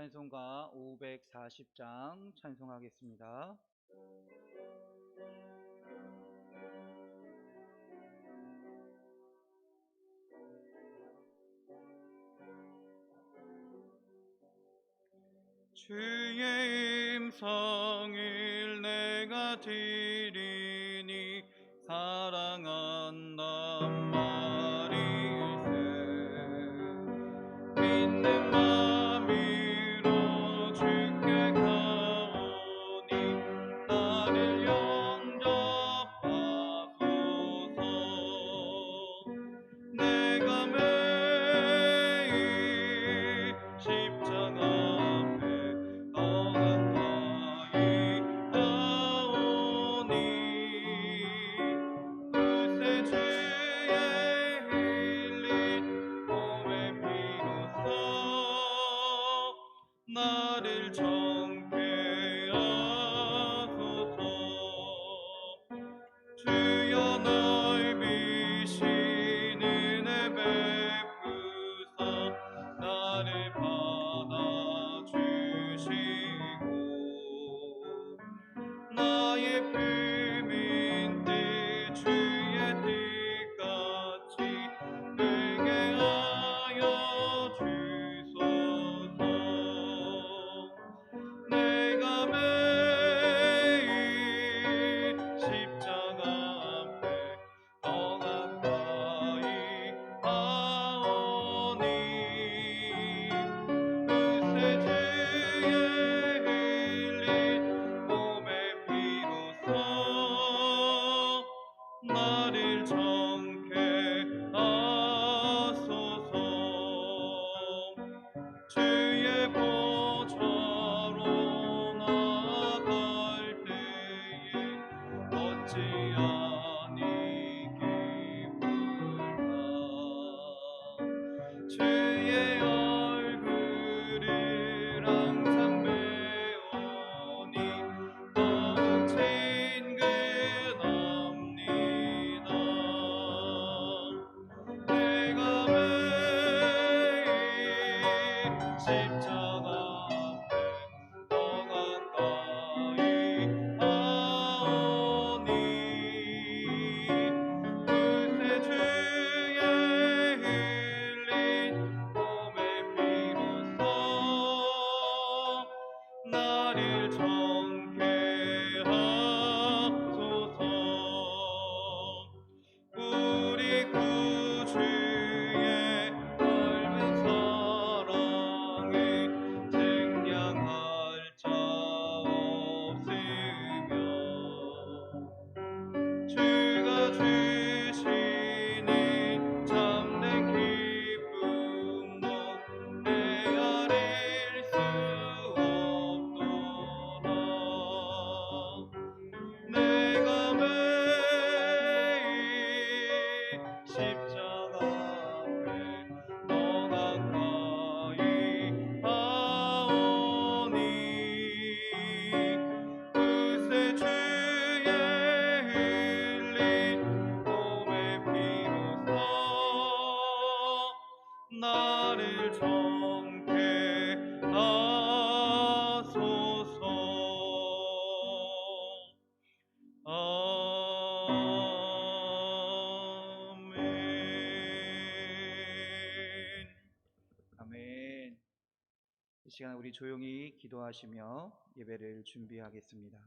찬송가 540장 찬송하겠습니다. 주의 임성을 내가 드리니 사랑한단 말일세. 믿는 마음으로 주께 가오니 나를 영접하소서. 내가 매일 십자가 나를 정케 하소서. 주여 넓이신 은혜 베푸사 나를 받아주시고 나의 품인 뜻 주의 뜻같이 되게 하여 주소서. 내가 매일 십자가 앞에 더 가까이 하오니 그새 주의 흘린 몸의 피로써 나를 정케 하소서. 주의 보좌로 나아갈 때에 어찌 아니 기쁠까. 주의 얼굴을 항상 배우니 더욱 친근합니다. 내가 매일 십자가 앞에 더 가까이 하오니 그새 주의 흘린 몸의 피로써 나를 정케 하소서. 우리 구주의 넓은 사랑에 생략할 자 없으며 주가 주시는 참된 기쁨도 헤아릴 수 없도다. 내가 매일 십자가 앞에 더 가까이 하오니 그새 주의 흘린 몸의 피로써 나를 정케 하소서. 아멘. 이 시간 우리 조용히 기도하시며 예배를 준비하겠습니다.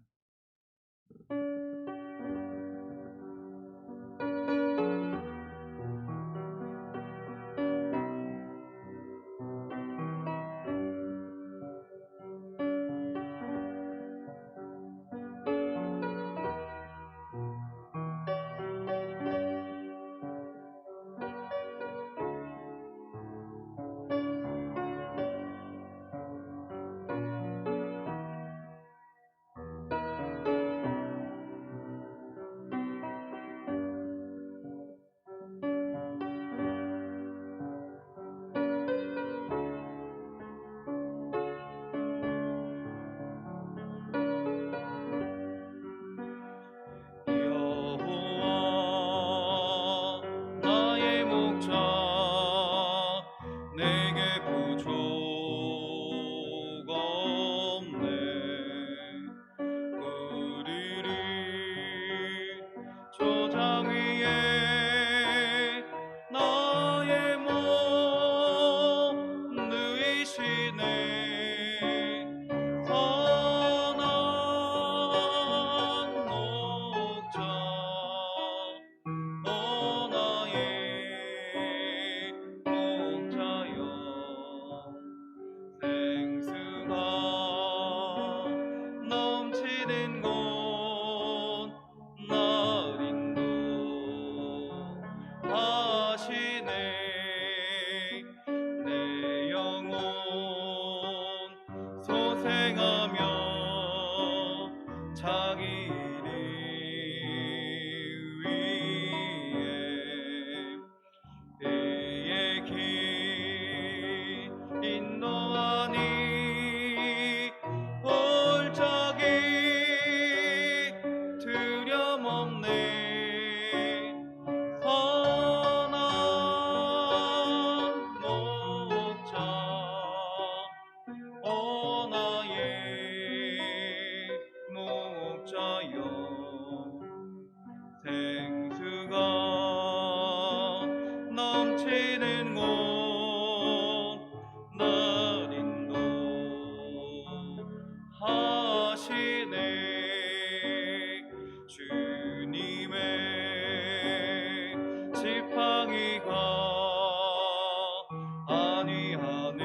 아니하네.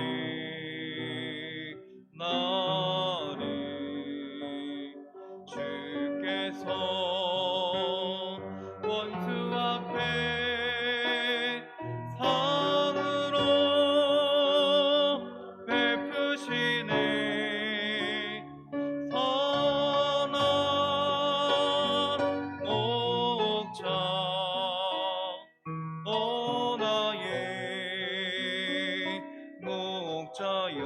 나를 주께서 원수 앞에 상으로 베푸시네. 선한 목자 오 나의 목자여,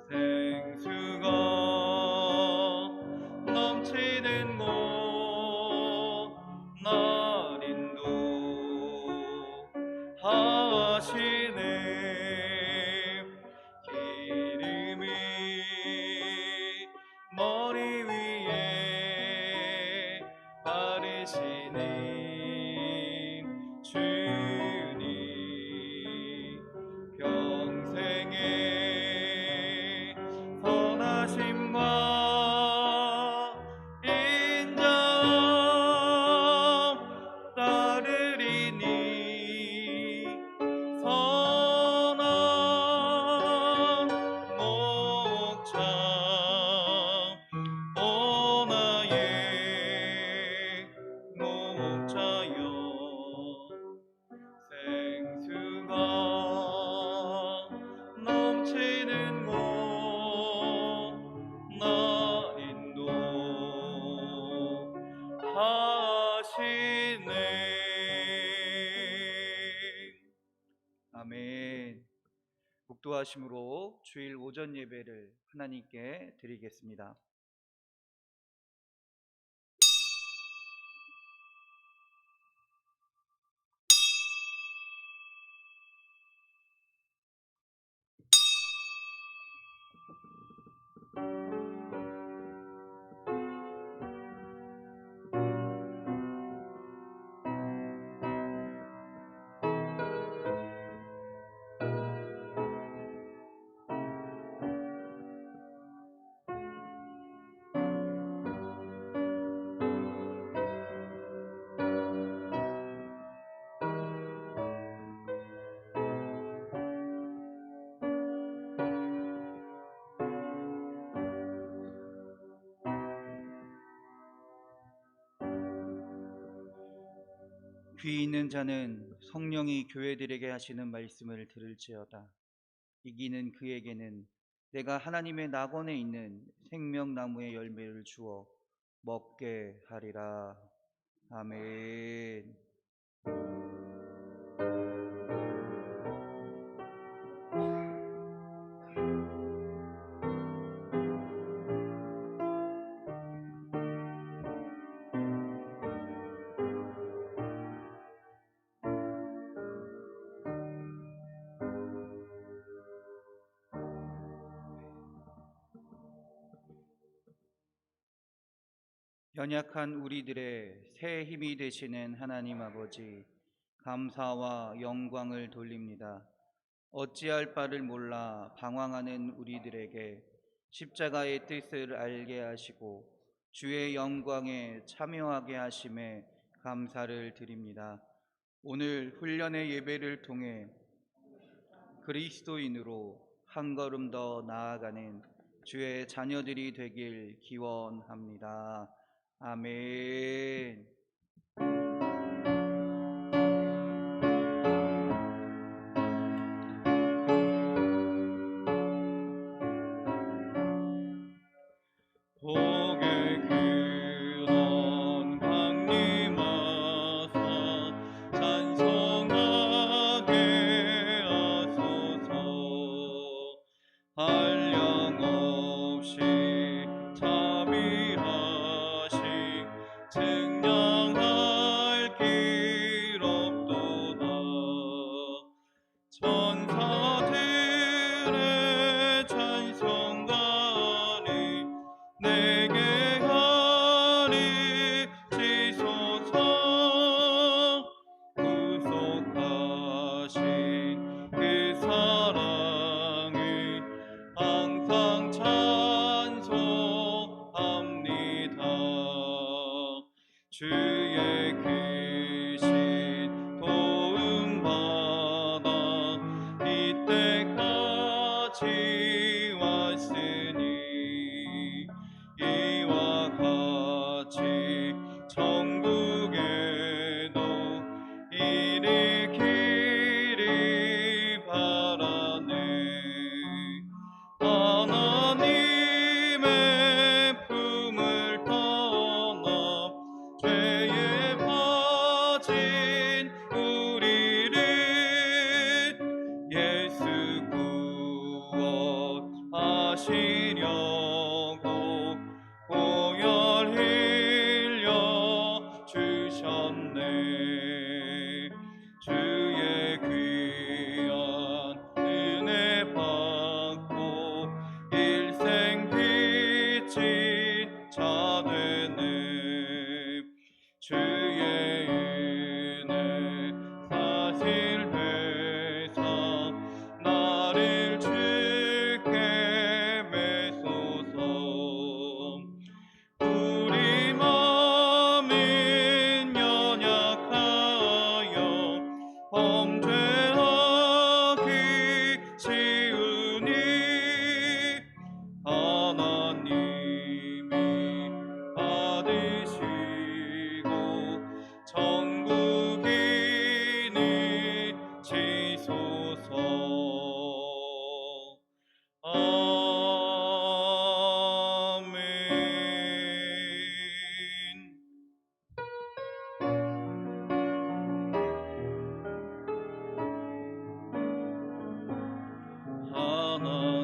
생수가 넘치는 곳 날 인도하시네. 기름이 머리 위에 바르시니 주님, 평생의 선하심과 인자함 따르리니 선한 목자 오 나의 목자여, 생수가 넘치는 곳 나 인도하시네. 아멘. 묵도하심으로 주일 오전 예배를 하나님께 드리겠습니다. 귀 있는 자는 성령이 교회들에게 하시는 말씀을 들을지어다. 이기는 그에게는 내가 하나님의 낙원에 있는 생명나무의 열매를 주어 먹게 하리라. 아멘. 연약한 우리들의 새 힘이 되시는 하나님 아버지, 감사와 영광을 돌립니다. 어찌할 바를 몰라 방황하는 우리들에게 십자가의 뜻을 알게 하시고 주의 영광에 참여하게 하심에 감사를 드립니다. 오늘 훈련의 예배를 통해 그리스도인으로 한 걸음 더 나아가는 주의 자녀들이 되길 기원합니다. 아멘. 복의 근원 강림하사 찬송하게 하소서. 한량없이 자비하심 증량할 길 없도다. 천사들의 찬송가리 내게 가르치소서. 구속하신 그 사랑을 항상 찬송합니다. 주의 크신 도움 받아 지왔으니 이와 같이 천국에도 이르기를 바라네. 하나님의 품을 떠나 죄에 빠진 우리를 예수 구원하시려고 보혈 흘려 주셨네. 주의 귀한 은혜 받고 일생 빛인 자 되네. 주의 은혜 사실 회사 나를 주께 매소서. 우리 마음은 연약하여 범죄하기 쉬우니 하나님이 받으시고 천국인이 지소서. 아멘.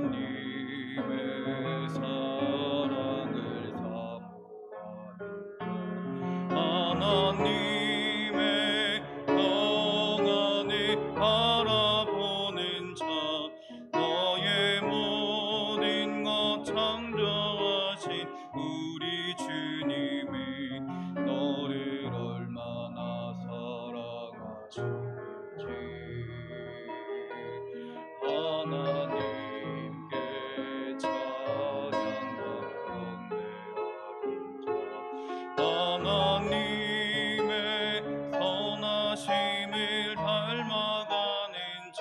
하나님의 사랑을 사모하는 하나님의 평안을 바라보는 자, 너의 모든 것 창조하신 우리 주님이 너를 얼마나 사랑하시는지 하나님께 찬양과 경배하는 자, 하나님의 선하심을 닮아가는 자,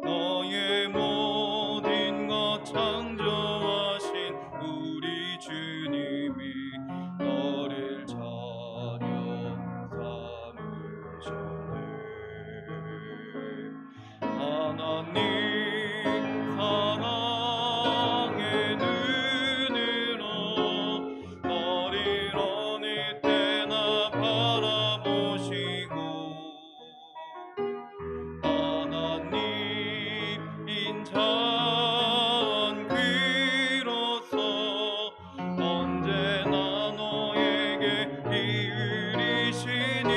너의 모든 것 창조하신 우리 주님이 너를 자녀 삼으셨네. 하나님 사랑의 눈으로 너를 어느 때나 바라보시고 하나님 인자한 귀로서 언제나 너에게 기울이시니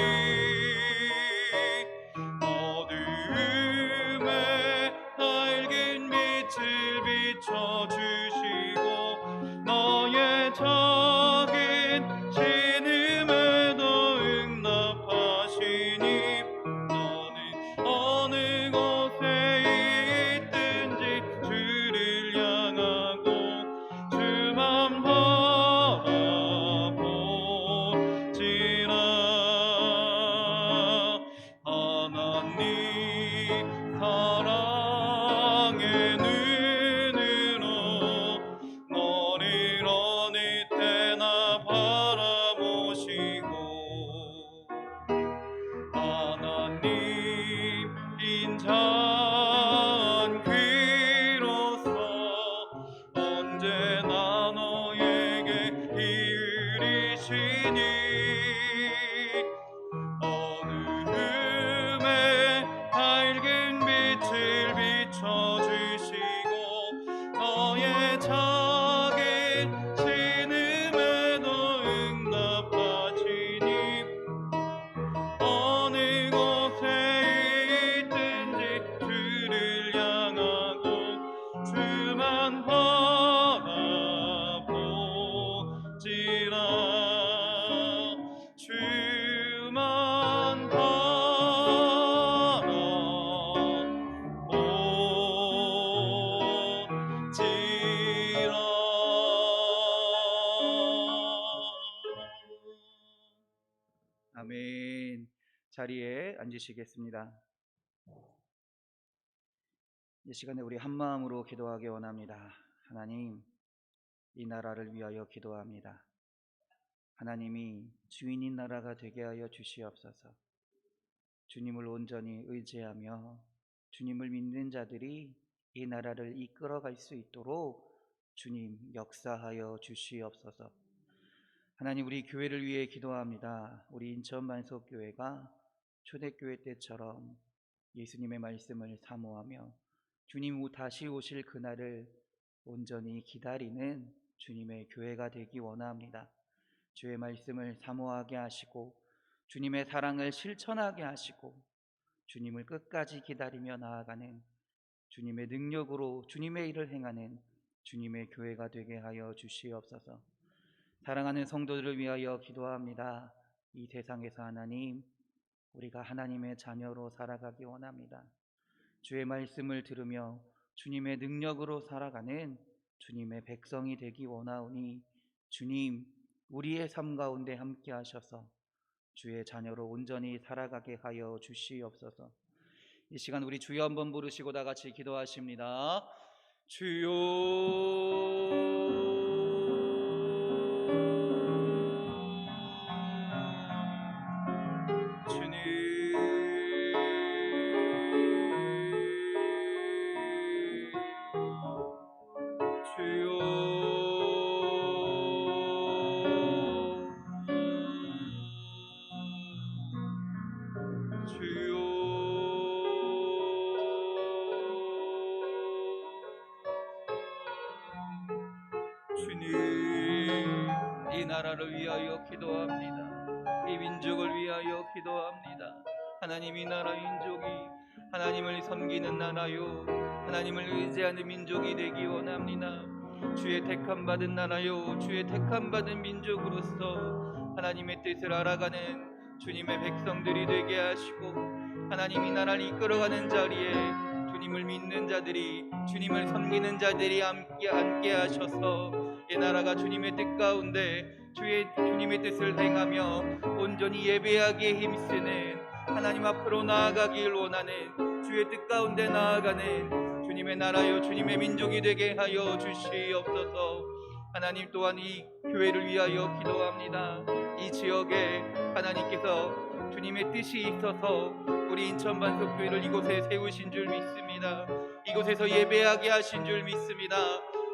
어두움에 밝은 빛을 비춰주시고 너의 작은 신음에도 응답하시니 너는 어느 곳에 있든지 주를 향하고 주만 바라보지라. 하나님 사랑의 눈으로 너를 어느 때나 바라보시고 하나님 인자한 귀로서 언제나 너에게 기울이시니 어두움에 밝은 빛을 비춰주시고 너의 작은 신음에도 응답하시니 어느 곳에 있든지 주를 향하고 주만 바라보지라. 주만 바라보지라. 아멘. 자리에 앉으시겠습니다. 이 시간에 우리 한 마음으로 기도하기 원합니다. 하나님, 이 나라를 위하여 기도합니다. 하나님이 주인인 나라가 되게 하여 주시옵소서. 주님을 온전히 의지하며 주님을 믿는 자들이 이 나라를 이끌어갈 수 있도록 주님 역사하여 주시옵소서. 하나님, 우리 교회를 위해 기도합니다. 우리 인천 만석교회가 초대교회 때처럼 예수님의 말씀을 사모하며 주님 다시 오실 그날을 온전히 기다리는 주님의 교회가 되기 원합니다. 주의 말씀을 사모하게 하시고 주님의 사랑을 실천하게 하시고 주님을 끝까지 기다리며 나아가는 주님의 능력으로 주님의 일을 행하는 주님의 교회가 되게 하여 주시옵소서. 사랑하는 성도들을 위하여 기도합니다. 이 세상에서 하나님, 우리가 하나님의 자녀로 살아가기 원합니다. 주의 말씀을 들으며 주님의 능력으로 살아가는 주님의 백성이 되기 원하오니 주님, 우리의 삶 가운데 함께 하셔서 주의 자녀로 온전히 살아가게 하여 주시옵소서. 이 시간 우리 주여 한번 부르시고 다 같이 기도하십니다. 주여, 주님, 주여, 주님, 이 나라를 위하여 기도합니다. 이 민족을 위하여 기도합니다. 하나님, 이 나라 민족이 하나님을 섬기는 나라요, 하나님을 의지하는 민족이 되기 원합니다. 주의 택함 받은 나라요, 주의 택함 받은 민족으로서 하나님의 뜻을 알아가는 주님의 백성들이 되게 하시고, 하나님 이 나라를 이끌어가는 자리에 주님을 믿는 자들이, 주님을 섬기는 자들이 함께 하셔서 이 나라가 주님의 뜻 가운데 주님의 뜻을 행하며 온전히 예배하기에 힘쓰는, 하나님 앞으로 나아가길 원하는 주의 뜻 가운데 나아가는 주님의 나라요, 주님의 민족이 되게 하여 주시옵소서. 하나님, 또한 이 교회를 위하여 기도합니다. 이 지역에 하나님께서 주님의 뜻이 있어서 우리 인천 반석교회를 이곳에 세우신 줄 믿습니다. 이곳에서 예배하게 하신 줄 믿습니다.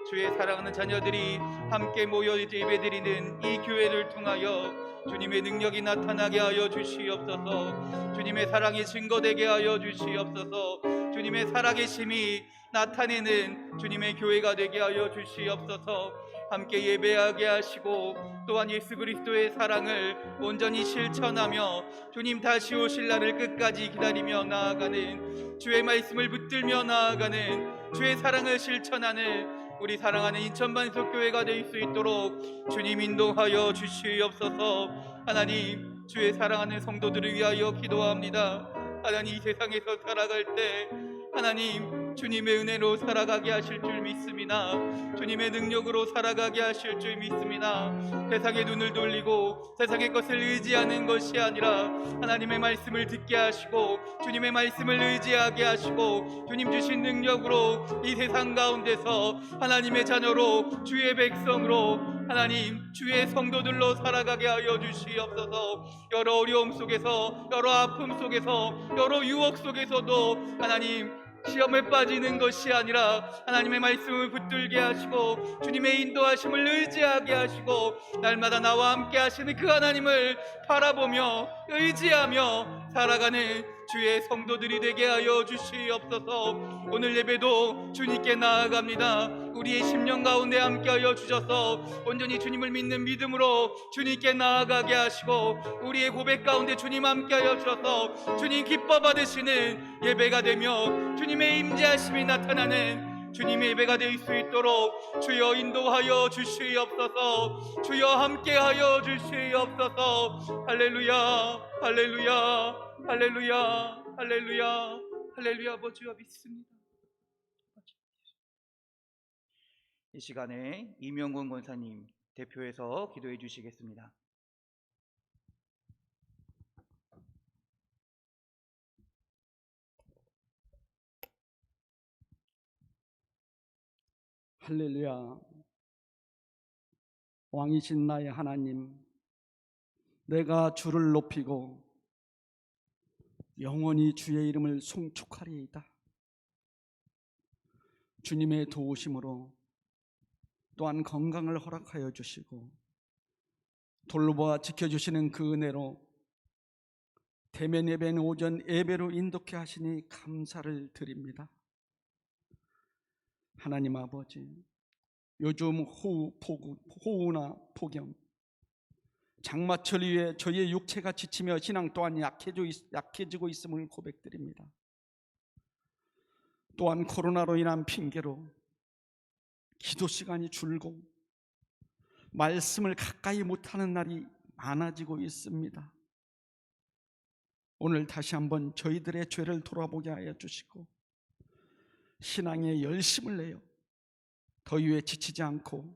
주의 사랑하는 자녀들이 함께 모여 예배드리는 이 교회를 통하여 주님의 능력이 나타나게 하여 주시옵소서. 주님의 사랑이 증거되게 하여 주시옵소서. 주님의 살아계심이 나타내는 주님의 교회가 되게 하여 주시옵소서. 함께 예배하게 하시고, 또한 예수 그리스도의 사랑을 온전히 실천하며 주님 다시 오실 날을 끝까지 기다리며 나아가는, 주의 말씀을 붙들며 나아가는, 주의 사랑을 실천하는 우리 사랑하는 인천 반석교회가 될 수 있도록 주님 인도하여 주시옵소서. 하나님, 주의 사랑하는 성도들을 위하여 기도합니다. 하나님, 이 세상에서 살아갈 때 하나님 주님의 은혜로 살아가게 하실 줄 믿습니다. 주님의 능력으로 살아가게 하실 줄 믿습니다. 세상의 눈을 돌리고 세상의 것을 의지하는 것이 아니라 하나님의 말씀을 듣게 하시고 주님의 말씀을 의지하게 하시고 주님 주신 능력으로 이 세상 가운데서 하나님의 자녀로, 주의 백성으로, 하나님 주의 성도들로 살아가게 하여 주시옵소서. 여러 어려움 속에서, 여러 아픔 속에서, 여러 유혹 속에서도 하나님 시험에 빠지는 것이 아니라 하나님의 말씀을 붙들게 하시고 주님의 인도하심을 의지하게 하시고 날마다 나와 함께 하시는 그 하나님을 바라보며 의지하며 살아가는 주의 성도들이 되게 하여 주시옵소서. 오늘 예배도 주님께 나아갑니다. 우리의 심령 가운데 함께 하여 주셔서 온전히 주님을 믿는 믿음으로 주님께 나아가게 하시고, 우리의 고백 가운데 주님 함께 하여 주셔서 주님 기뻐 받으시는 예배가 되며 주님의 임재하심이 나타나는 주님의 예배가 될 수 있도록 주여 인도하여 주시옵소서. 주여 함께하여 주시옵소서. 할렐루야, 할렐루야, 할렐루야, 할렐루야, 할렐루야. 아버지와 믿습니다. 이 시간에 이명곤 권사님 대표해서 기도해 주시겠습니다. 할렐루야. 왕이신 나의 하나님, 내가 주를 높이고 영원히 주의 이름을 송축하리이다. 주님의 도우심으로 또한 건강을 허락하여 주시고 돌보아 지켜주시는 그 은혜로 대면 예배는 오전 예배로 인도케 하시니 감사를 드립니다. 하나님 아버지, 요즘 호우나 폭염, 장마철 위에 저희의 육체가 지치며 신앙 또한 약해지고 있음을 고백드립니다. 또한 코로나로 인한 핑계로 기도 시간이 줄고 말씀을 가까이 못하는 날이 많아지고 있습니다. 오늘 다시 한번 저희들의 죄를 돌아보게 하여 주시고 신앙에 열심을 내어 더위에 지치지 않고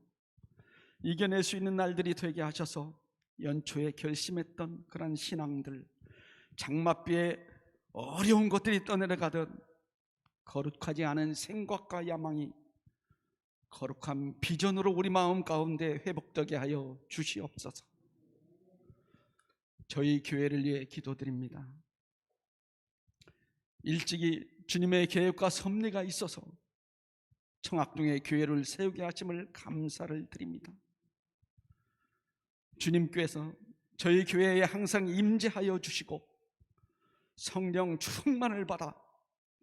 이겨낼 수 있는 날들이 되게 하셔서 연초에 결심했던 그런 신앙들, 장맛비에 어려운 것들이 떠내려가듯 거룩하지 않은 생각과 야망이 거룩한 비전으로 우리 마음 가운데 회복되게 하여 주시옵소서. 저희 교회를 위해 기도드립니다. 일찍이 주님의 계획과 섭리가 있어서 청학동에 교회를 세우게 하심을 감사를 드립니다. 주님께서 저희 교회에 항상 임재하여 주시고 성령 충만을 받아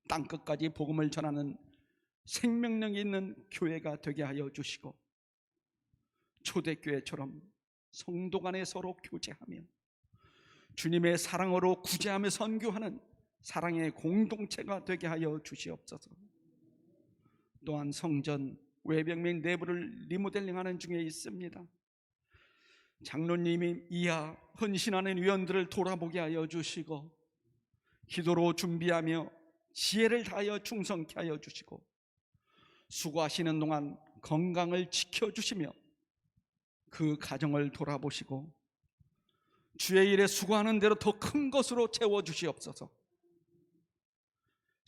땅끝까지 복음을 전하는 생명력이 있는 교회가 되게 하여 주시고 초대교회처럼 성도 간에 서로 교제하며 주님의 사랑으로 구제하며 선교하는 사랑의 공동체가 되게 하여 주시옵소서. 또한 성전 외벽 및 내부를 리모델링하는 중에 있습니다. 장로님이 이하 헌신하는 위원들을 돌아보게 하여 주시고 기도로 준비하며 지혜를 다하여 충성케 하여 주시고 수고하시는 동안 건강을 지켜주시며 그 가정을 돌아보시고 주의 일에 수고하는 대로 더 큰 것으로 채워주시옵소서.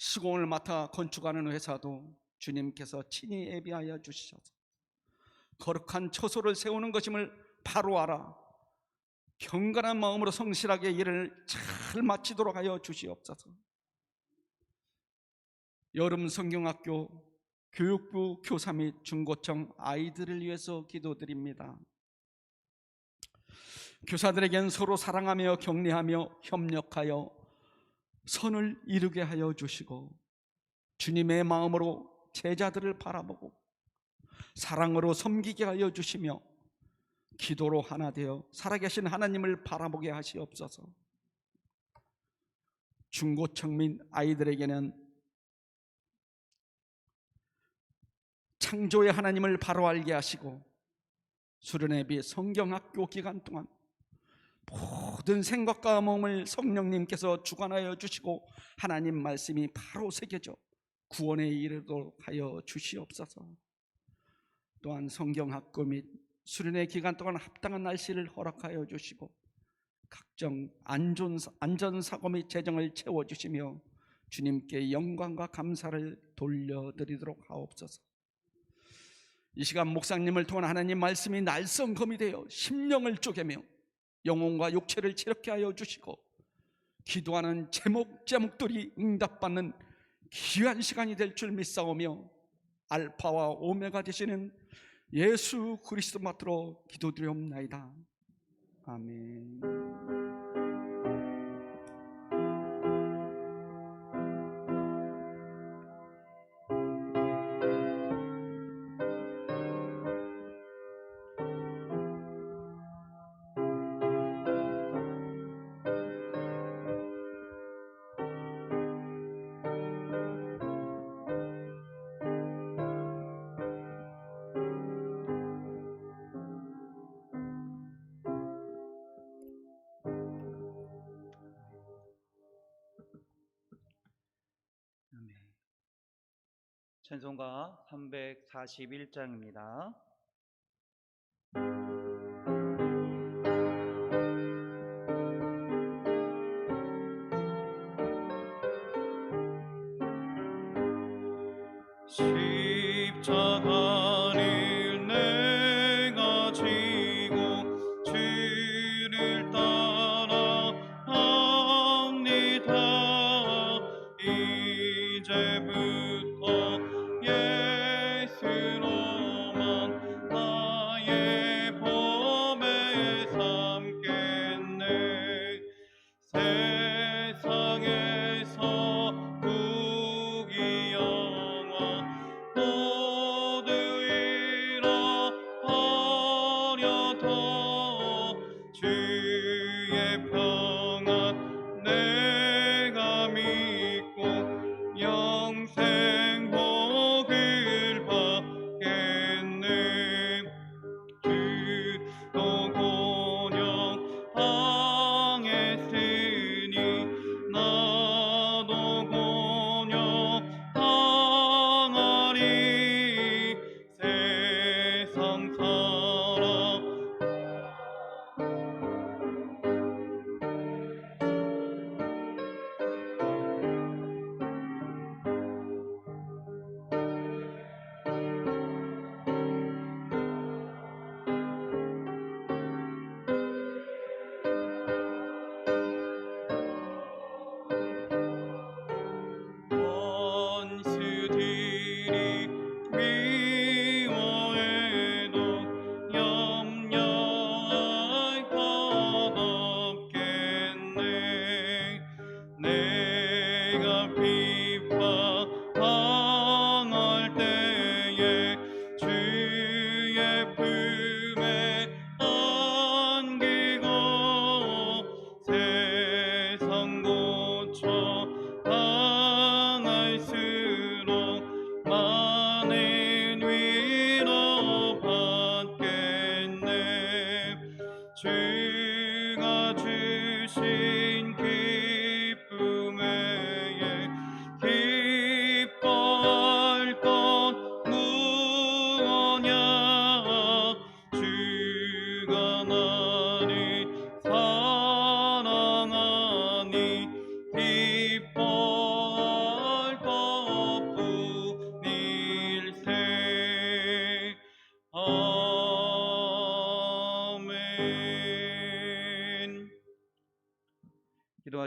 시공을 맡아 건축하는 회사도 주님께서 친히 예비하여 주시옵소서. 거룩한 처소를 세우는 것임을 바로 알아 경건한 마음으로 성실하게 일을 잘 마치도록 하여 주시옵소서. 여름 성경학교 교육부 교사 및 중고청 아이들을 위해서 기도드립니다. 교사들에겐 서로 사랑하며 격려하며 협력하여 선을 이루게 하여 주시고 주님의 마음으로 제자들을 바라보고 사랑으로 섬기게 하여 주시며 기도로 하나 되어 살아계신 하나님을 바라보게 하시옵소서. 중고청 및 아이들에게는 창조의 하나님을 바로 알게 하시고 수련회비 성경학교 기간 동안 모든 생각과 몸을 성령님께서 주관하여 주시고 하나님 말씀이 바로 새겨져 구원에 이르도록 하여 주시옵소서. 또한 성경학교 및 수련회 기간 동안 합당한 날씨를 허락하여 주시고 각종 안전사고 및 재정을 채워주시며 주님께 영광과 감사를 돌려드리도록 하옵소서. 이 시간 목사님을 통한 하나님 말씀이 날성검이 되어 심령을 쪼개며 영혼과 육체를 치료케 하여 주시고 기도하는 제목들이 응답받는 귀한 시간이 될 줄 믿사오며 알파와 오메가 되시는 예수 그리스도 맡으로 기도드리옵나이다. 아멘. 찬송가 341장입니다. 십자가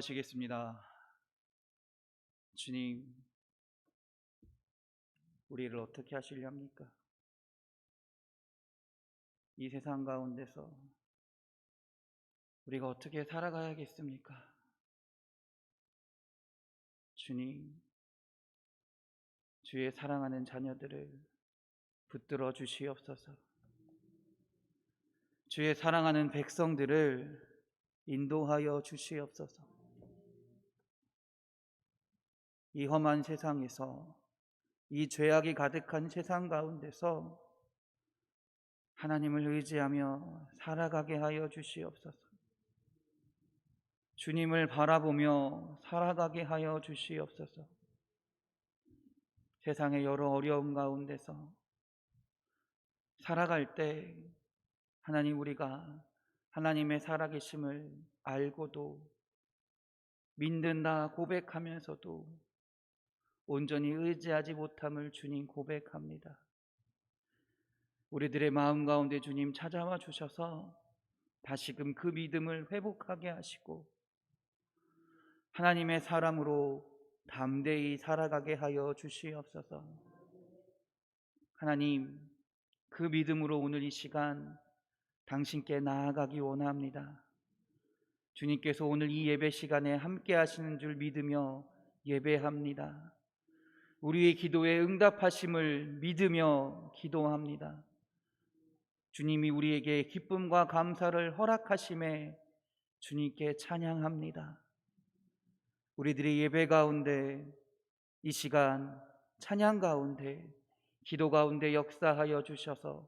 기도하시겠습니다. 주님, 우리를 어떻게 하시렵니까? 이 세상 가운데서 우리가 어떻게 살아가야겠습니까? 주님, 주의 사랑하는 자녀들을 붙들어 주시옵소서. 주의 사랑하는 백성들을 인도하여 주시옵소서. 이 험한 세상에서, 이 죄악이 가득한 세상 가운데서 하나님을 의지하며 살아가게 하여 주시옵소서. 주님을 바라보며 살아가게 하여 주시옵소서. 세상의 여러 어려움 가운데서 살아갈 때 하나님, 우리가 하나님의 살아계심을 알고도 믿는다 고백하면서도 온전히 의지하지 못함을 주님 고백합니다. 우리들의 마음 가운데 주님 찾아와 주셔서 다시금 그 믿음을 회복하게 하시고 하나님의 사람으로 담대히 살아가게 하여 주시옵소서. 하나님, 그 믿음으로 오늘 이 시간 당신께 나아가기 원합니다. 주님께서 오늘 이 예배 시간에 함께 하시는 줄 믿으며 예배합니다. 우리의 기도에 응답하심을 믿으며 기도합니다. 주님이 우리에게 기쁨과 감사를 허락하심에 주님께 찬양합니다. 우리들의 예배 가운데, 이 시간 찬양 가운데, 기도 가운데 역사하여 주셔서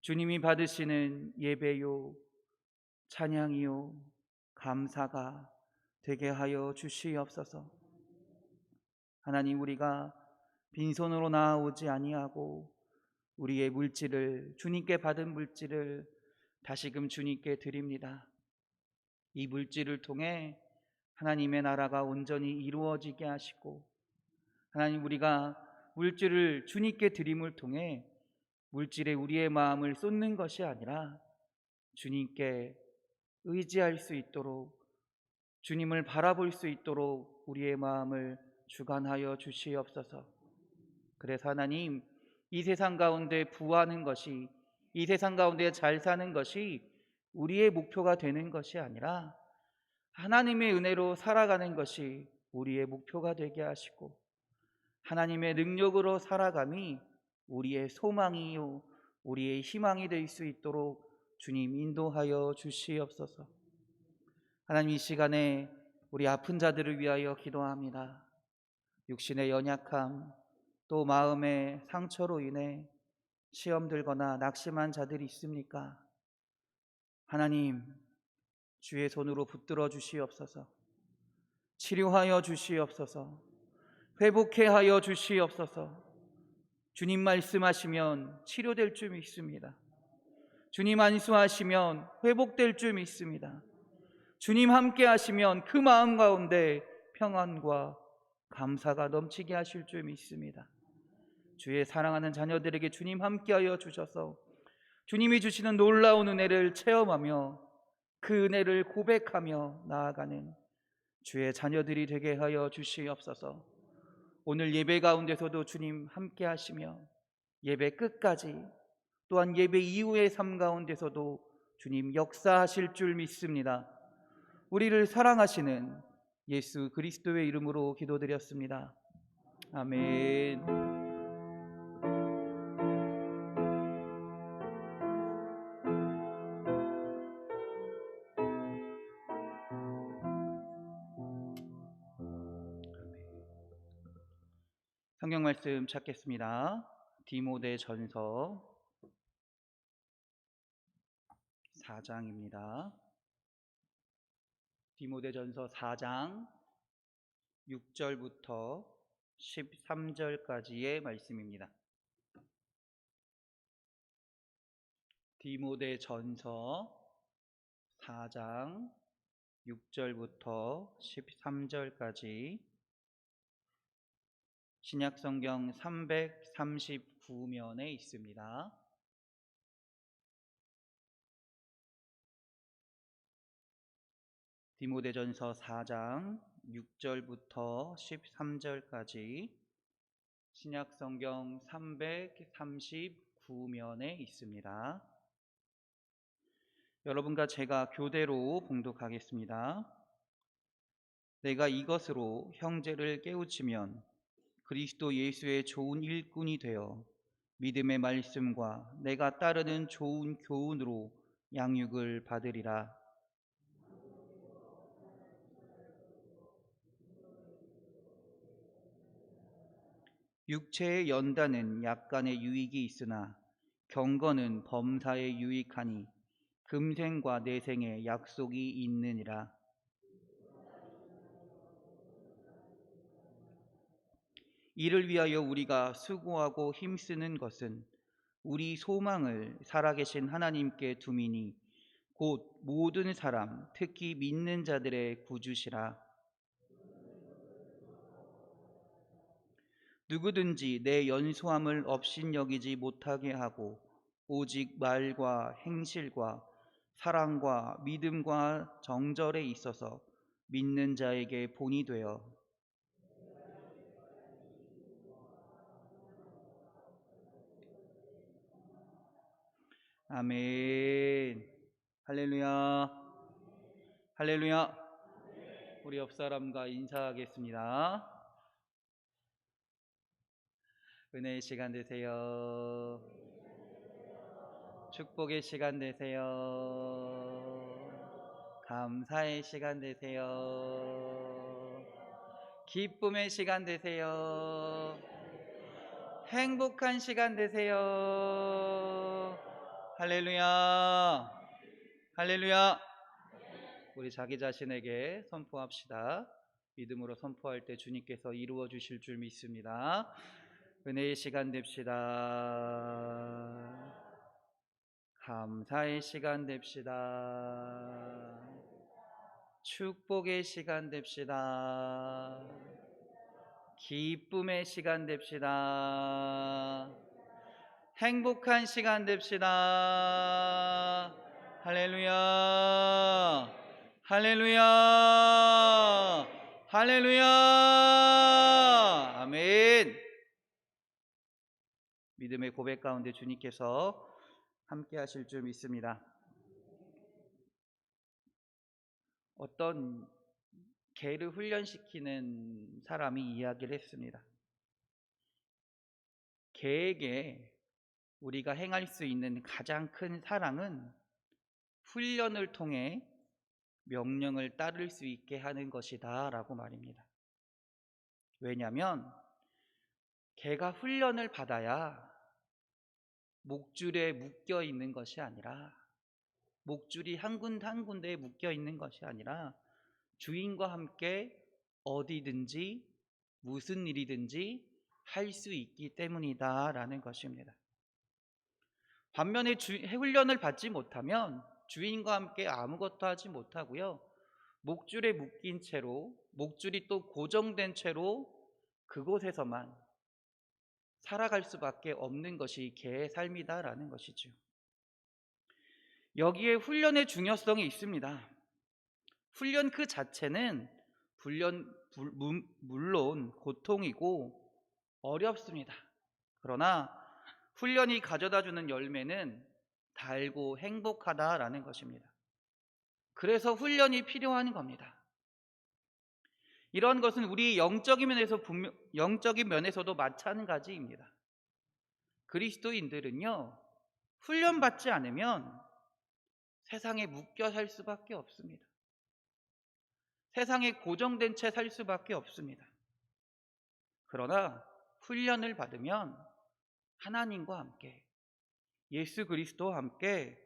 주님이 받으시는 예배요, 찬양이요, 감사가 되게 하여 주시옵소서. 하나님, 우리가 빈손으로 나아오지 아니하고 우리의 물질을, 주님께 받은 물질을 다시금 주님께 드립니다. 이 물질을 통해 하나님의 나라가 온전히 이루어지게 하시고, 하나님, 우리가 물질을 주님께 드림을 통해 물질에 우리의 마음을 쏟는 것이 아니라 주님께 의지할 수 있도록, 주님을 바라볼 수 있도록 우리의 마음을 주관하여 주시옵소서. 그래서 하나님, 이 세상 가운데 부하는 것이, 이 세상 가운데 잘 사는 것이 우리의 목표가 되는 것이 아니라 하나님의 은혜로 살아가는 것이 우리의 목표가 되게 하시고, 하나님의 능력으로 살아감이 우리의 소망이요, 우리의 희망이 될 수 있도록 주님 인도하여 주시옵소서. 하나님, 이 시간에 우리 아픈 자들을 위하여 기도합니다. 육신의 연약함, 또 마음의 상처로 인해 시험 들거나 낙심한 자들이 있습니까? 하나님, 주의 손으로 붙들어 주시옵소서. 치료하여 주시옵소서. 회복해 하여 주시옵소서. 주님 말씀하시면 치료될 줄 믿습니다. 주님 안수하시면 회복될 줄 믿습니다. 주님 함께 하시면 그 마음 가운데 평안과 감사가 넘치게 하실 줄 믿습니다. 주의 사랑하는 자녀들에게 주님 함께하여 주셔서 주님이 주시는 놀라운 은혜를 체험하며 그 은혜를 고백하며 나아가는 주의 자녀들이 되게 하여 주시옵소서. 오늘 예배 가운데서도 주님 함께 하시며 예배 끝까지, 또한 예배 이후의 삶 가운데서도 주님 역사하실 줄 믿습니다. 우리를 사랑하시는 예수 그리스도의 이름으로 기도드렸습니다. 아멘. 성경 말씀 찾겠습니다. 디모데전서 4장입니다. 디모데전서 4장 6절부터 13절까지의 말씀입니다. 디모데전서 4장 6절부터 13절까지 신약성경 339면에 있습니다. 디모데전서 4장 6절부터 13절까지 신약성경 339면에 있습니다. 여러분과 제가 교대로 봉독하겠습니다. 내가 이것으로 형제를 깨우치면 그리스도 예수의 좋은 일꾼이 되어 믿음의 말씀과 내가 따르는 좋은 교훈으로 양육을 받으리라. 육체의 연단은 약간의 유익이 있으나 경건은 범사에 유익하니 금생과 내생에 약속이 있느니라. 이를 위하여 우리가 수고하고 힘쓰는 것은 우리 소망을 살아계신 하나님께 두미니 곧 모든 사람 특히 믿는 자들의 구주시라. 누구든지 내 연소함을 업신여기지 못하게 하고 오직 말과 행실과 사랑과 믿음과 정절에 있어서 믿는 자에게 본이 되어 아멘. 할렐루야. 할렐루야. 우리 옆 사람과 인사하겠습니다. 은혜의 시간 되세요. 축복의 시간 되세요. 감사의 시간 되세요. 기쁨의 시간 되세요. 행복한 시간 되세요. 할렐루야. 할렐루야. 우리 자기 자신에게 선포합시다. 믿음으로 선포할 때 주님께서 이루어 주실 줄 믿습니다. 은혜의 시간 됩시다. 감사의 시간 됩시다. 축복의 시간 됩시다. 기쁨의 시간 됩시다. 행복한 시간 됩시다. 할렐루야. 할렐루야. 할렐루야. 아멘. 믿음의 고백 가운데 주님께서 함께 하실 줄 믿습니다. 어떤 개를 훈련시키는 사람이 이야기를 했습니다. 개에게 우리가 행할 수 있는 가장 큰 사랑은 훈련을 통해 명령을 따를 수 있게 하는 것이다 라고 말입니다. 왜냐하면 개가 훈련을 받아야 목줄에 묶여 있는 것이 아니라 목줄이 한 군데 한 군데에 묶여 있는 것이 아니라 주인과 함께 어디든지 무슨 일이든지 할 수 있기 때문이다 라는 것입니다. 반면에 훈련을 받지 못하면 주인과 함께 아무것도 하지 못하고요, 목줄에 묶인 채로, 목줄이 또 고정된 채로 그곳에서만 살아갈 수밖에 없는 것이 개의 삶이다라는 것이죠. 여기에 훈련의 중요성이 있습니다. 훈련 그 자체는 물론 고통이고 어렵습니다. 그러나 훈련이 가져다주는 열매는 달고 행복하다라는 것입니다. 그래서 훈련이 필요한 겁니다. 이런 것은 우리 영적인 면에서도 마찬가지입니다. 그리스도인들은요, 훈련받지 않으면 세상에 묶여 살 수밖에 없습니다. 세상에 고정된 채 살 수밖에 없습니다. 그러나 훈련을 받으면 하나님과 함께, 예수 그리스도와 함께,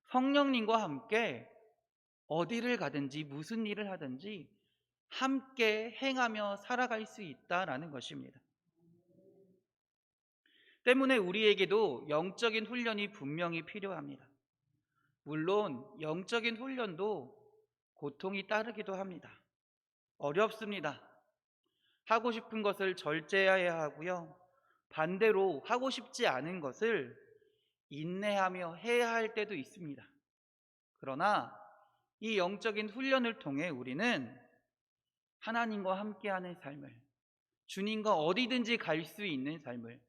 성령님과 함께 어디를 가든지 무슨 일을 하든지 함께 행하며 살아갈 수 있다라는 것입니다. 때문에 우리에게도 영적인 훈련이 분명히 필요합니다. 물론 영적인 훈련도 고통이 따르기도 합니다. 어렵습니다. 하고 싶은 것을 절제해야 하고요, 반대로 하고 싶지 않은 것을 인내하며 해야 할 때도 있습니다. 그러나 이 영적인 훈련을 통해 우리는 하나님과 함께하는 삶을, 주님과 어디든지 갈 수 있는 삶을,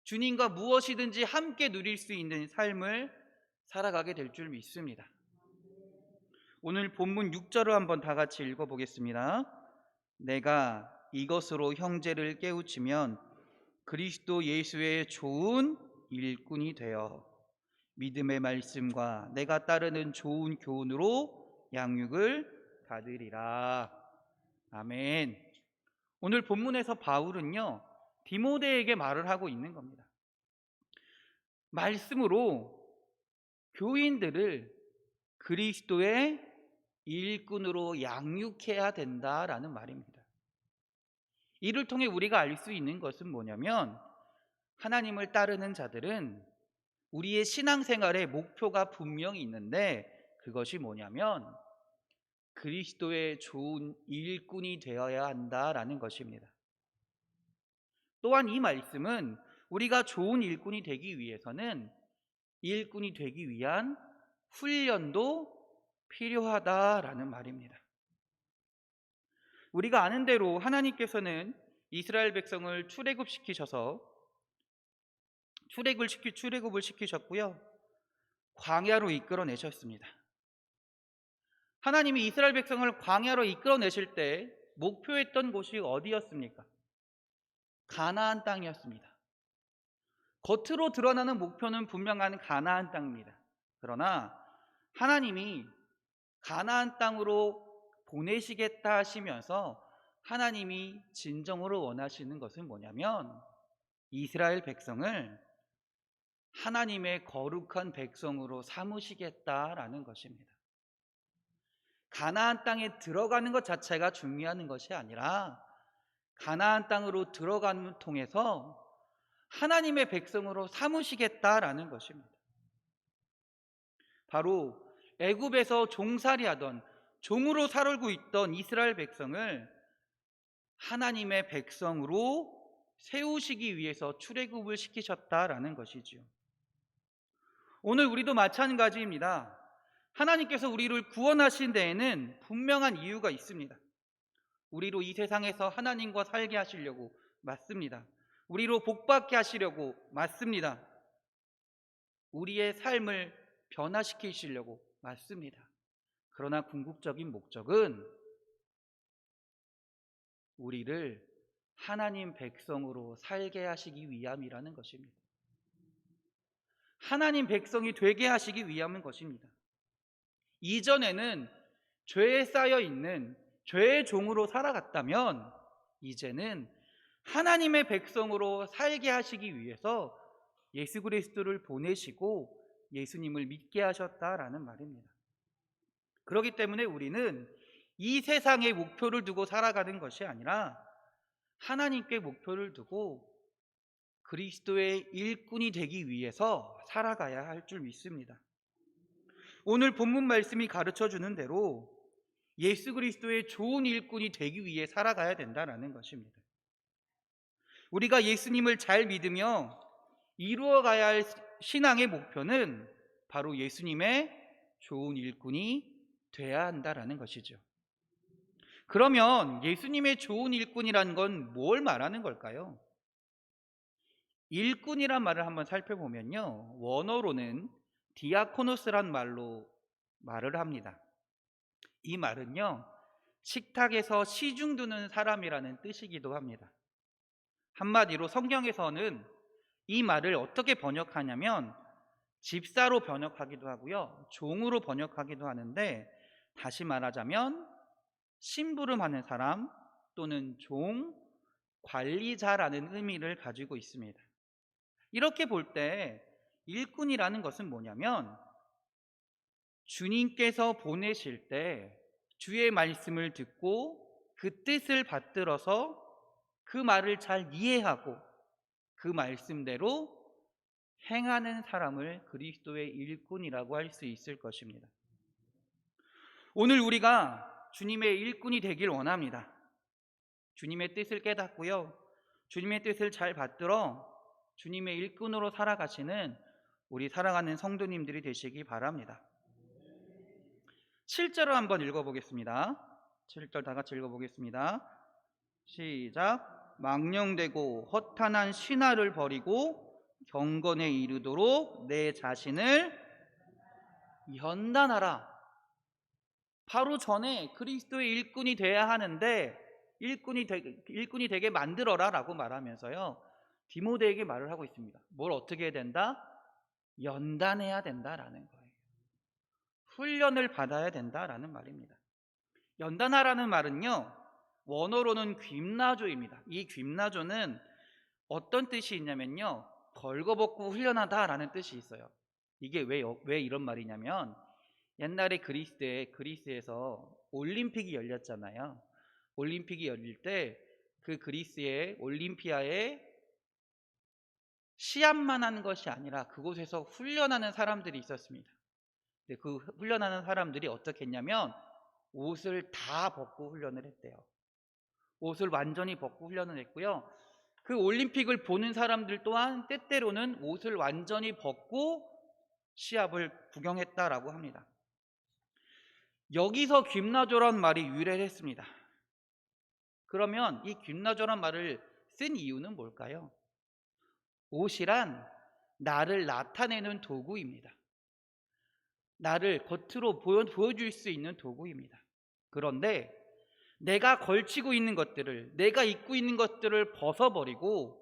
주님과 무엇이든지 함께 누릴 수 있는 삶을 살아가게 될 줄 믿습니다. 오늘 본문 6절을 한번 다 같이 읽어보겠습니다. 내가 이것으로 형제를 깨우치면 그리스도 예수의 좋은 일꾼이 되어 믿음의 말씀과 내가 따르는 좋은 교훈으로 양육을 받으리라. 아멘. 오늘 본문에서 바울은요, 디모데에게 말을 하고 있는 겁니다. 말씀으로 교인들을 그리스도의 일꾼으로 양육해야 된다라는 말입니다. 이를 통해 우리가 알 수 있는 것은 뭐냐면, 하나님을 따르는 자들은 우리의 신앙생활의 목표가 분명히 있는데, 그것이 뭐냐면 그리스도의 좋은 일꾼이 되어야 한다라는 것입니다. 또한 이 말씀은 우리가 좋은 일꾼이 되기 위해서는 일꾼이 되기 위한 훈련도 필요하다라는 말입니다. 우리가 아는 대로 하나님께서는 이스라엘 백성을 출애굽을 시키셨고요, 광야로 이끌어내셨습니다. 하나님이 이스라엘 백성을 광야로 이끌어내실 때 목표했던 곳이 어디였습니까? 가나안 땅이었습니다. 겉으로 드러나는 목표는 분명한 가나안 땅입니다. 그러나 하나님이 가나안 땅으로 보내시겠다 하시면서 하나님이 진정으로 원하시는 것은 뭐냐면, 이스라엘 백성을 하나님의 거룩한 백성으로 삼으시겠다라는 것입니다. 가나안 땅에 들어가는 것 자체가 중요한 것이 아니라 가나안 땅으로 들어감을 통해서 하나님의 백성으로 삼으시겠다라는 것입니다. 바로 애굽에서 종살이하던, 종으로 살고 있던 이스라엘 백성을 하나님의 백성으로 세우시기 위해서 출애굽을 시키셨다라는 것이지요. 오늘 우리도 마찬가지입니다. 하나님께서 우리를 구원하신 데에는 분명한 이유가 있습니다. 우리로 이 세상에서 하나님과 살게 하시려고, 맞습니다. 우리로 복받게 하시려고, 맞습니다. 우리의 삶을 변화시키시려고, 맞습니다. 그러나 궁극적인 목적은 우리를 하나님 백성으로 살게 하시기 위함이라는 것입니다. 하나님 백성이 되게 하시기 위함인 것입니다. 이전에는 죄에 쌓여 있는 죄의 종으로 살아갔다면, 이제는 하나님의 백성으로 살게 하시기 위해서 예수 그리스도를 보내시고 예수님을 믿게 하셨다라는 말입니다. 그렇기 때문에 우리는 이 세상의 목표를 두고 살아가는 것이 아니라 하나님께 목표를 두고 그리스도의 일꾼이 되기 위해서 살아가야 할 줄 믿습니다. 오늘 본문 말씀이 가르쳐주는 대로 예수 그리스도의 좋은 일꾼이 되기 위해 살아가야 된다는 것입니다. 우리가 예수님을 잘 믿으며 이루어가야 할 신앙의 목표는 바로 예수님의 좋은 일꾼이 돼야 한다는 것이죠. 그러면 예수님의 좋은 일꾼이라는 건 뭘 말하는 걸까요? 일꾼이란 말을 한번 살펴보면요, 원어로는 디아코노스란 말로 말을 합니다. 이 말은요, 식탁에서 시중 두는 사람이라는 뜻이기도 합니다. 한마디로 성경에서는 이 말을 어떻게 번역하냐면 집사로 번역하기도 하고요, 종으로 번역하기도 하는데, 다시 말하자면 심부름하는 사람 또는 종, 관리자라는 의미를 가지고 있습니다. 이렇게 볼 때 일꾼이라는 것은 뭐냐면, 주님께서 보내실 때 주의 말씀을 듣고 그 뜻을 받들어서 그 말을 잘 이해하고 그 말씀대로 행하는 사람을 그리스도의 일꾼이라고 할 수 있을 것입니다. 오늘 우리가 주님의 일꾼이 되길 원합니다. 주님의 뜻을 깨닫고요, 주님의 뜻을 잘 받들어 주님의 일꾼으로 살아가시는 우리 사랑하는 성도님들이 되시기 바랍니다. 7절을 한번 읽어보겠습니다. 7절 다 같이 읽어보겠습니다. 시작. 망령되고 허탄한 신화를 버리고 경건에 이르도록 내 자신을 연단하라. 바로 전에 그리스도의 일꾼이 돼야 하는데 일꾼이 되게 만들어라 라고 말하면서요, 디모데에게 말을 하고 있습니다. 뭘 어떻게 해야 된다? 연단해야 된다라는 거예요. 훈련을 받아야 된다라는 말입니다. 연단하라는 말은요, 원어로는 그나조입니다. 이 그나조는 어떤 뜻이 있냐면요, 벌거벗고 훈련하다라는 뜻이 있어요. 이게 왜 이런 말이냐면, 옛날에 그리스에서 올림픽이 열렸잖아요. 올림픽이 열릴 때 그 그리스의 올림피아에 시합만 하는 것이 아니라 그곳에서 훈련하는 사람들이 있었습니다. 근데 그 훈련하는 사람들이 어떻게 했냐면 옷을 다 벗고 훈련을 했대요. 옷을 완전히 벗고 훈련을 했고요. 그 올림픽을 보는 사람들 또한 때때로는 옷을 완전히 벗고 시합을 구경했다라고 합니다. 여기서 그나조란 말이 유래했습니다. 그러면 이 그나조란 말을 쓴 이유는 뭘까요? 옷이란 나를 나타내는 도구입니다. 나를 겉으로 보여줄 수 있는 도구입니다. 그런데 내가 걸치고 있는 것들을, 내가 입고 있는 것들을 벗어버리고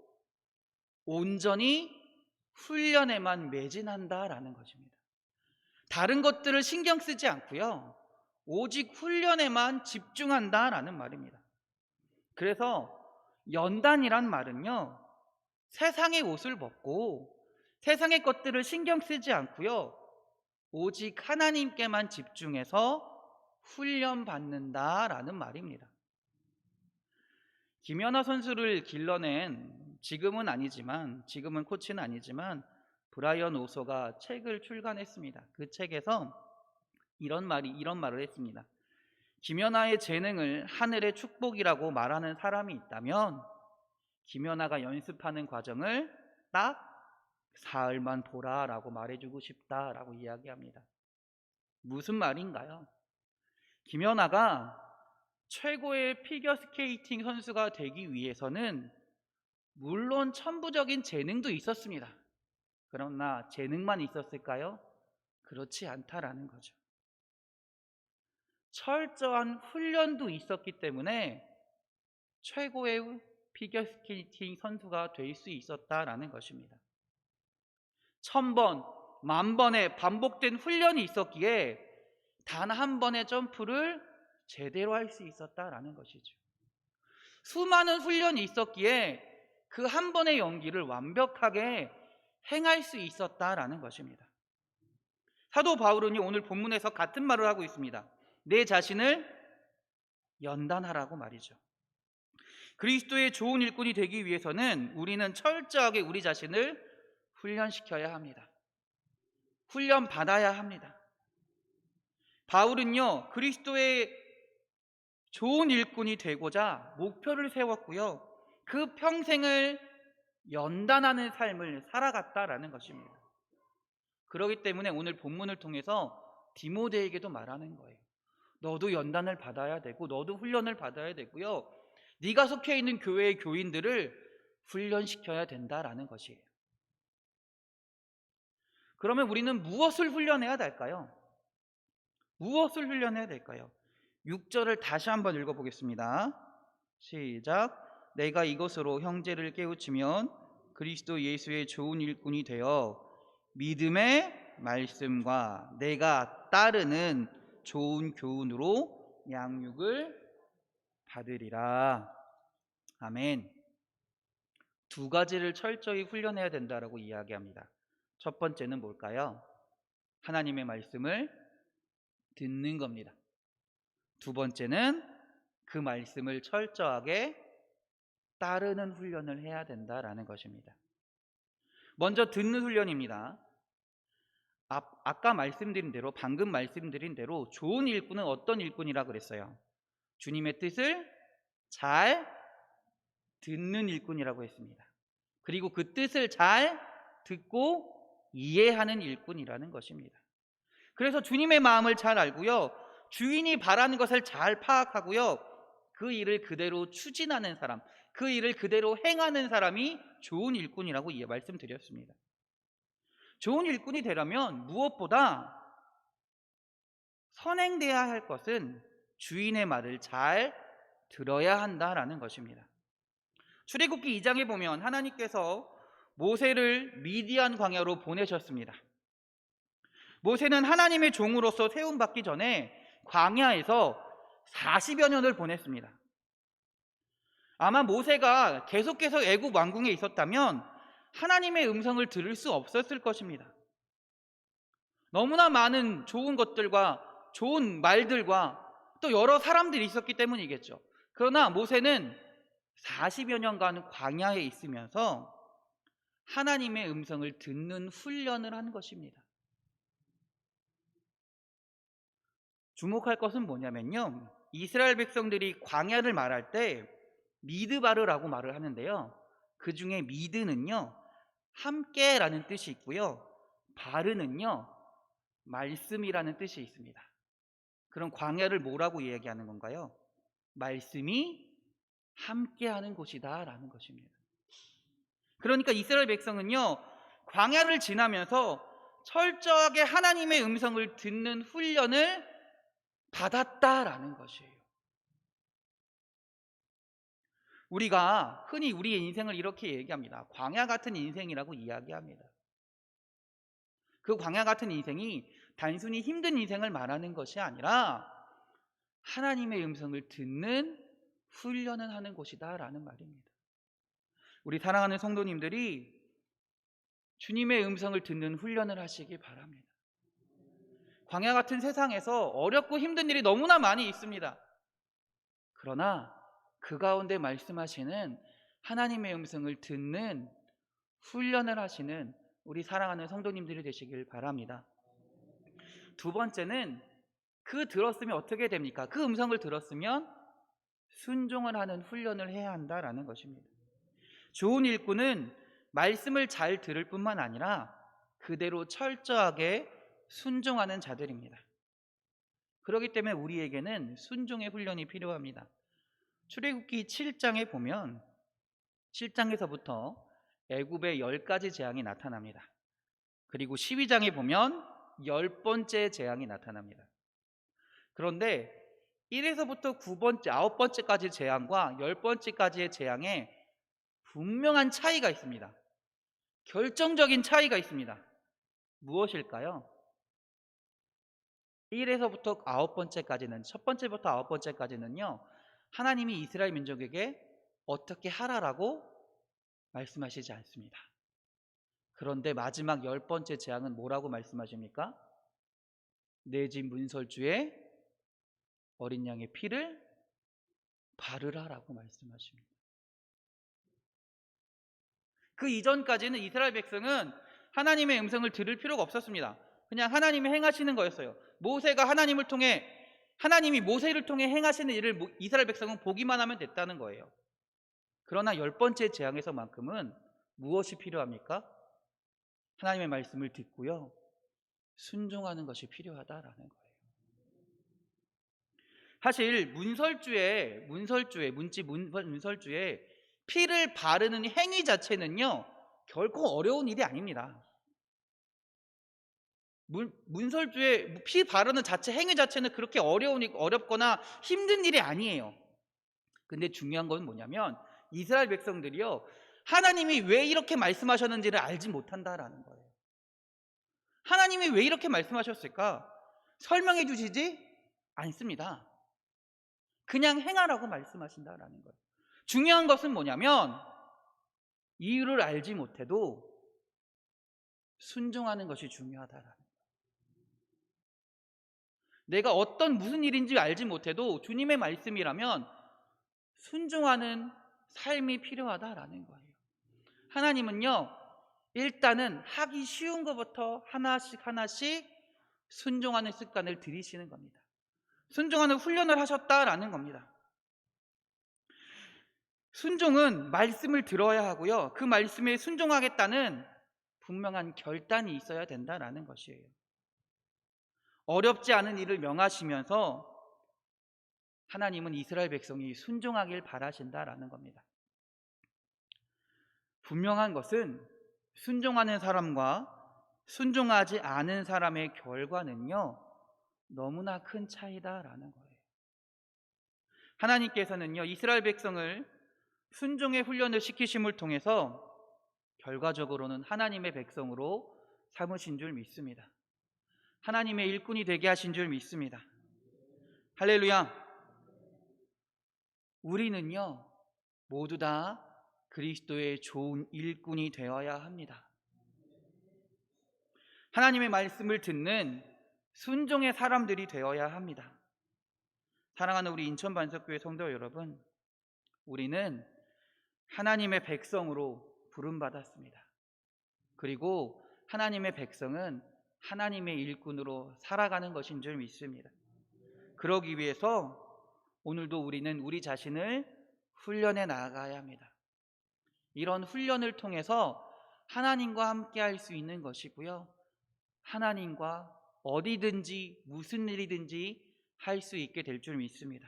온전히 훈련에만 매진한다라는 것입니다. 다른 것들을 신경 쓰지 않고요, 오직 훈련에만 집중한다라는 말입니다. 그래서 연단이란 말은요, 세상의 옷을 벗고 세상의 것들을 신경 쓰지 않고요, 오직 하나님께만 집중해서 훈련받는다라는 말입니다. 김연아 선수를 길러낸, 지금은 코치는 아니지만 브라이언 오소가 책을 출간했습니다. 그 책에서 이런 말을 했습니다. 김연아의 재능을 하늘의 축복이라고 말하는 사람이 있다면 김연아가 연습하는 과정을 딱 사흘만 보라라고 말해주고 싶다라고 이야기합니다. 무슨 말인가요? 김연아가 최고의 피겨스케이팅 선수가 되기 위해서는 물론 천부적인 재능도 있었습니다. 그러나 재능만 있었을까요? 그렇지 않다라는 거죠. 철저한 훈련도 있었기 때문에 최고의 피겨스케이팅 선수가 될 수 있었다라는 것입니다. 1000번, 10,000번의 반복된 훈련이 있었기에 단 한 번의 점프를 제대로 할 수 있었다라는 것이죠. 수많은 훈련이 있었기에 그 한 번의 연기를 완벽하게 행할 수 있었다라는 것입니다. 사도 바울은 오늘 본문에서 같은 말을 하고 있습니다. 내 자신을 연단하라고 말이죠. 그리스도의 좋은 일꾼이 되기 위해서는 우리는 철저하게 우리 자신을 훈련시켜야 합니다. 훈련 받아야 합니다. 바울은요, 그리스도의 좋은 일꾼이 되고자 목표를 세웠고요, 그 평생을 연단하는 삶을 살아갔다라는 것입니다. 그렇기 때문에 오늘 본문을 통해서 디모데에게도 말하는 거예요. 너도 연단을 받아야 되고 너도 훈련을 받아야 되고요, 네가 속해 있는 교회의 교인들을 훈련시켜야 된다라는 것이에요. 그러면 우리는 무엇을 훈련해야 될까요? 무엇을 훈련해야 될까요? 6절을 다시 한번 읽어보겠습니다. 시작. 내가 이것으로 형제를 깨우치면 그리스도 예수의 좋은 일꾼이 되어 믿음의 말씀과 내가 따르는 좋은 교훈으로 양육을 받으리라. 아멘. 두 가지를 철저히 훈련해야 된다라고 이야기합니다. 첫 번째는 뭘까요? 하나님의 말씀을 듣는 겁니다. 두 번째는 그 말씀을 철저하게 따르는 훈련을 해야 된다라는 것입니다. 먼저 듣는 훈련입니다. 아까 말씀드린 대로, 방금 말씀드린 대로 좋은 일꾼은 어떤 일꾼이라 그랬어요? 주님의 뜻을 잘 듣는 일꾼이라고 했습니다. 그리고 그 뜻을 잘 듣고 이해하는 일꾼이라는 것입니다. 그래서 주님의 마음을 잘 알고요, 주인이 바라는 것을 잘 파악하고요, 그 일을 그대로 추진하는 사람, 그 일을 그대로 행하는 사람이 좋은 일꾼이라고 말씀드렸습니다. 좋은 일꾼이 되려면 무엇보다 선행돼야 할 것은 주인의 말을 잘 들어야 한다라는 것입니다. 출애굽기 2장에 보면 하나님께서 모세를 미디안 광야로 보내셨습니다. 모세는 하나님의 종으로서 세움받기 전에 광야에서 40여 년을 보냈습니다. 아마 모세가 계속해서 애굽 왕궁에 있었다면 하나님의 음성을 들을 수 없었을 것입니다. 너무나 많은 좋은 것들과 좋은 말들과 또 여러 사람들이 있었기 때문이겠죠. 그러나 모세는 40여 년간 광야에 있으면서 하나님의 음성을 듣는 훈련을 한 것입니다. 주목할 것은 뭐냐면요, 이스라엘 백성들이 광야를 말할 때 미드바르라고 말을 하는데요, 그 중에 미드는요 함께라는 뜻이 있고요, 바르는요 말씀이라는 뜻이 있습니다. 그럼 광야를 뭐라고 이야기하는 건가요? 말씀이 함께하는 곳이다 라는 것입니다. 그러니까 이스라엘 백성은요 광야를 지나면서 철저하게 하나님의 음성을 듣는 훈련을 받았다라는 것이에요. 우리가 흔히 우리의 인생을 이렇게 얘기합니다. 광야 같은 인생이라고 이야기합니다. 그 광야 같은 인생이 단순히 힘든 인생을 말하는 것이 아니라 하나님의 음성을 듣는 훈련을 하는 곳이다 라는 말입니다. 우리 사랑하는 성도님들이 주님의 음성을 듣는 훈련을 하시기 바랍니다. 광야 같은 세상에서 어렵고 힘든 일이 너무나 많이 있습니다. 그러나 그 가운데 말씀하시는 하나님의 음성을 듣는 훈련을 하시는 우리 사랑하는 성도님들이 되시길 바랍니다. 두 번째는 그 들었으면 어떻게 됩니까? 그 음성을 들었으면 순종을 하는 훈련을 해야 한다라는 것입니다. 좋은 일꾼은 말씀을 잘 들을 뿐만 아니라 그대로 철저하게 순종하는 자들입니다. 그렇기 때문에 우리에게는 순종의 훈련이 필요합니다. 출애굽기 7장에 보면 7장에서부터 애굽의 10가지 재앙이 나타납니다. 그리고 12장에 보면 10번째 재앙이 나타납니다. 그런데 1에서부터 9번째, 9번째까지 재앙과 10번째까지의 재앙에 분명한 차이가 있습니다. 결정적인 차이가 있습니다. 무엇일까요? 1에서부터 9번째까지는, 첫 번째부터 9번째까지는요 하나님이 이스라엘 민족에게 어떻게 하라라고 말씀하시지 않습니다. 그런데 마지막 10번째 재앙은 뭐라고 말씀하십니까? 내 집 문설주에 어린 양의 피를 바르라라고 말씀하십니다. 그 이전까지는 이스라엘 백성은 하나님의 음성을 들을 필요가 없었습니다. 그냥 하나님이 행하시는 거였어요. 모세가 하나님이 모세를 통해 행하시는 일을 이스라엘 백성은 보기만 하면 됐다는 거예요. 그러나 10번째 재앙에서만큼은 무엇이 필요합니까? 하나님의 말씀을 듣고요 순종하는 것이 필요하다라는 거예요. 사실 문설주에 피를 바르는 행위 자체는요 결코 어려운 일이 아닙니다. 문설주에 피 바르는 행위 자체는 그렇게 어렵거나 힘든 일이 아니에요. 근데 중요한 건 뭐냐면 이스라엘 백성들이요 하나님이 왜 이렇게 말씀하셨는지를 알지 못한다라는 거예요. 하나님이 왜 이렇게 말씀하셨을까? 설명해 주시지 않습니다. 그냥 행하라고 말씀하신다라는 거예요. 중요한 것은 뭐냐면 이유를 알지 못해도 순종하는 것이 중요하다라는 거예요. 내가 무슨 일인지 알지 못해도 주님의 말씀이라면 순종하는 삶이 필요하다라는 거예요. 하나님은요 일단은 하기 쉬운 것부터 하나씩 순종하는 습관을 들이시는 겁니다. 순종하는 훈련을 하셨다라는 겁니다. 순종은 말씀을 들어야 하고요 그 말씀에 순종하겠다는 분명한 결단이 있어야 된다라는 것이에요. 어렵지 않은 일을 명하시면서 하나님은 이스라엘 백성이 순종하길 바라신다라는 겁니다. 분명한 것은 순종하는 사람과 순종하지 않은 사람의 결과는요, 너무나 큰 차이다라는 거예요. 하나님께서는요, 이스라엘 백성을 순종의 훈련을 시키심을 통해서 결과적으로는 하나님의 백성으로 삼으신 줄 믿습니다. 하나님의 일꾼이 되게 하신 줄 믿습니다. 할렐루야. 우리는요, 모두 다 그리스도의 좋은 일꾼이 되어야 합니다. 하나님의 말씀을 듣는 순종의 사람들이 되어야 합니다. 사랑하는 우리 인천 반석교회 성도 여러분, 우리는 하나님의 백성으로 부름받았습니다. 그리고 하나님의 백성은 하나님의 일꾼으로 살아가는 것인 줄 믿습니다. 그러기 위해서 오늘도 우리는 우리 자신을 훈련해 나가야 합니다. 이런 훈련을 통해서 하나님과 함께 할 수 있는 것이고요, 하나님과 어디든지 무슨 일이든지 할 수 있게 될 줄 믿습니다.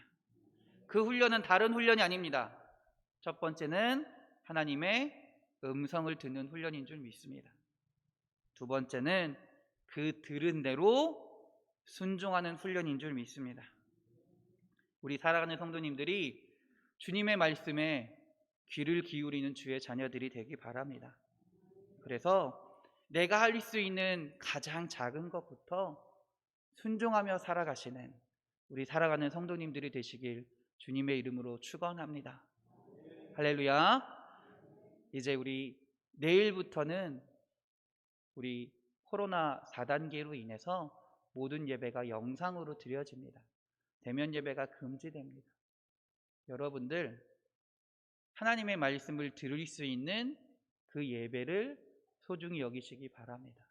그 훈련은 다른 훈련이 아닙니다. 첫 번째는 하나님의 음성을 듣는 훈련인 줄 믿습니다. 두 번째는 그 들은 대로 순종하는 훈련인 줄 믿습니다. 우리 살아가는 성도님들이 주님의 말씀에 귀를 기울이는 주의 자녀들이 되기 바랍니다. 그래서 내가 할 수 있는 가장 작은 것부터 순종하며 살아가시는 우리 살아가는 성도님들이 되시길 주님의 이름으로 축원합니다. 할렐루야. 이제 우리 내일부터는 우리 코로나 4단계로 인해서 모든 예배가 영상으로 드려집니다. 대면 예배가 금지됩니다. 여러분들 하나님의 말씀을 들을 수 있는 그 예배를 소중히 여기시기 바랍니다.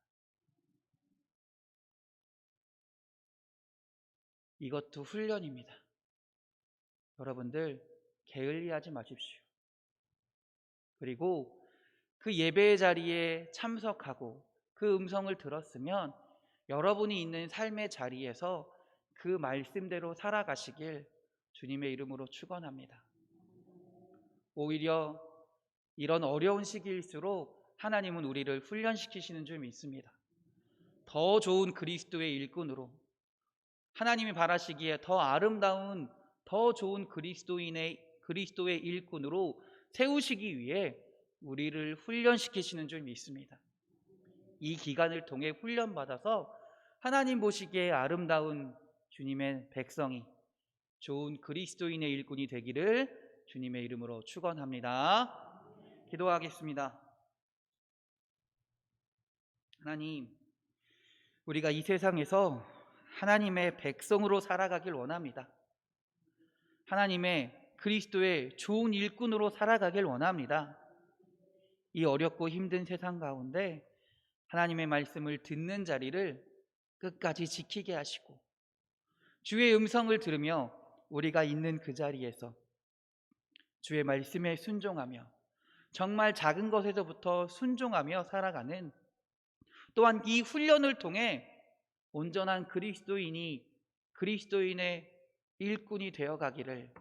이것도 훈련입니다. 여러분들 게을리하지 마십시오. 그리고 그 예배의 자리에 참석하고 그 음성을 들었으면 여러분이 있는 삶의 자리에서 그 말씀대로 살아가시길 주님의 이름으로 축원합니다. 오히려 이런 어려운 시기일수록 하나님은 우리를 훈련시키시는 줄 믿습니다. 더 좋은 그리스도의 일꾼으로, 하나님이 바라시기에 더 아름다운 더 좋은 그리스도의 일꾼으로 세우시기 위해 우리를 훈련시키시는 줄 믿습니다. 이 기간을 통해 훈련받아서 하나님 보시기에 아름다운 주님의 백성이, 좋은 그리스도인의 일꾼이 되기를 주님의 이름으로 축원합니다. 기도하겠습니다. 하나님, 우리가 이 세상에서 하나님의 백성으로 살아가길 원합니다. 하나님의 그리스도의 좋은 일꾼으로 살아가길 원합니다. 이 어렵고 힘든 세상 가운데 하나님의 말씀을 듣는 자리를 끝까지 지키게 하시고, 주의 음성을 들으며 우리가 있는 그 자리에서 주의 말씀에 순종하며 정말 작은 것에서부터 순종하며 살아가는, 또한 이 훈련을 통해 온전한 그리스도인의 일꾼이 되어가기를